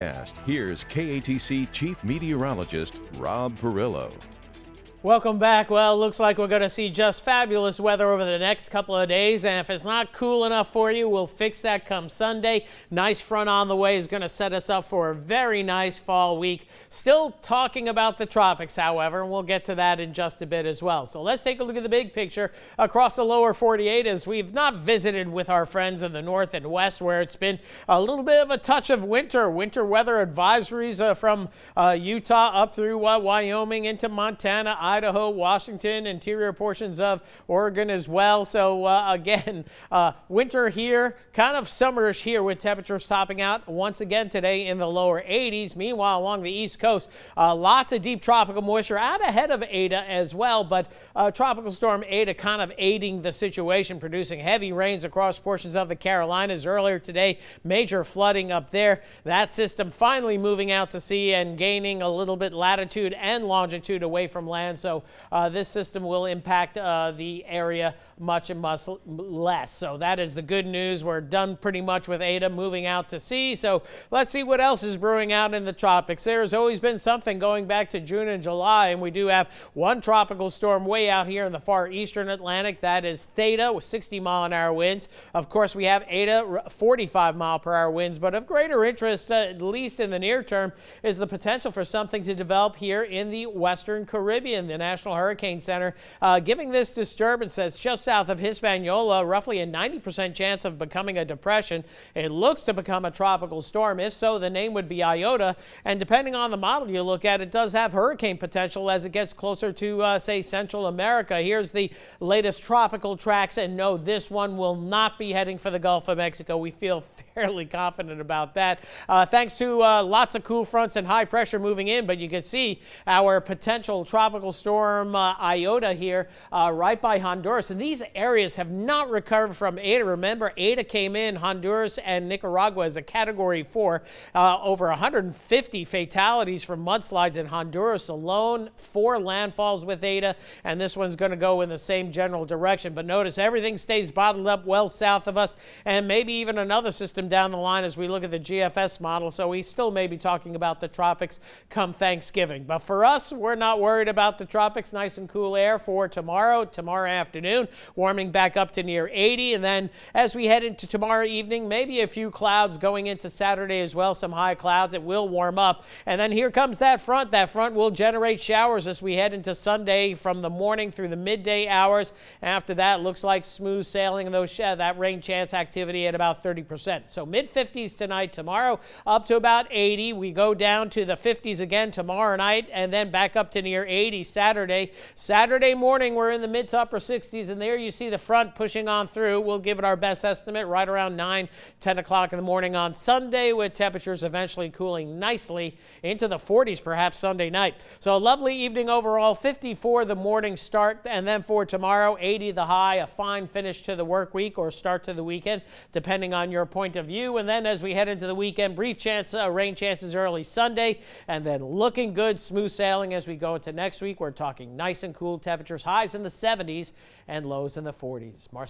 Here's KATC Chief Meteorologist Rob Perillo. Welcome back. Well, it looks like we're going to see just fabulous weather over the next couple of days, and if it's not cool enough for you, we'll fix that come Sunday. Nice front on the way is going to set us up for a very nice fall week. Still talking about the tropics, however, and we'll get to that in just a bit as well. So let's take a look at the big picture across the lower 48 as we've not visited with our friends in the north and west where it's been a little bit of a touch of winter weather advisories from Utah up through Wyoming into Montana, Idaho, Washington, interior portions of Oregon as well. So again, winter here, kind of summerish here with temperatures topping out once again today in the lower 80s. Meanwhile, along the East Coast, lots of deep tropical moisture out ahead of Ada as well, but Tropical Storm Ada kind of aiding the situation, producing heavy rains across portions of the Carolinas earlier today. Major flooding up there. That system finally moving out to sea and gaining a little bit latitude and longitude away from land. So this system will impact the area much less. So that is the good news. We're done pretty much with Ada moving out to sea. So let's see what else is brewing out in the tropics. There has always been something going back to June and July, and we do have one tropical storm way out here in the far eastern Atlantic. That is Theta with 60-mile-an-hour winds. Of course, we have Ada, 45-mile-per-hour winds, but of greater interest, at least in the near term, is the potential for something to develop here in the Western Caribbean. The National Hurricane Center giving this disturbance that's just south of Hispaniola roughly a 90% chance of becoming a depression. It looks to become a tropical storm. If so, the name would be Iota, and depending on the model you look at, it does have hurricane potential as it gets closer to, say, Central America. Here's the latest tropical tracks, and no, this one will not be heading for the Gulf of Mexico. We feel fairly confident about that, thanks to lots of cool fronts and high pressure moving in, but you can see our potential tropical storm Iota here right by Honduras, and these areas have not recovered from Ada. Remember, Ada came in Honduras and Nicaragua as a Category 4. Over 150 fatalities from mudslides in Honduras alone. 4 landfalls with Ada, and this one's going to go in the same general direction. But notice everything stays bottled up well south of us, and maybe even another system down the line as we look at the GFS model. So we still may be talking about the tropics come Thanksgiving. But for us, we're not worried about the tropics. Nice and cool air for tomorrow afternoon, warming back up to near 80. And then as we head into tomorrow evening, maybe a few clouds going into Saturday as well, some high clouds. It will warm up. And then here comes that front. That front will generate showers as we head into Sunday from the morning through the midday hours. After that, looks like smooth sailing and that rain chance activity at about 30%. So mid-50s tonight, tomorrow up to about 80. We go down to the 50s again tomorrow night and then back up to near 80 Saturday. Saturday morning, we're in the mid to upper 60s, and there you see the front pushing on through. We'll give it our best estimate right around 10 o'clock in the morning on Sunday, with temperatures eventually cooling nicely into the 40s perhaps Sunday night. So a lovely evening overall. 54 the morning start, and then for tomorrow, 80 the high. A fine finish to the work week or start to the weekend, depending on your point of view. And then as we head into the weekend, brief rain chances early Sunday, and then looking good, smooth sailing as we go into next week. We're talking nice and cool temperatures, highs in the 70s and lows in the 40s. Marcel.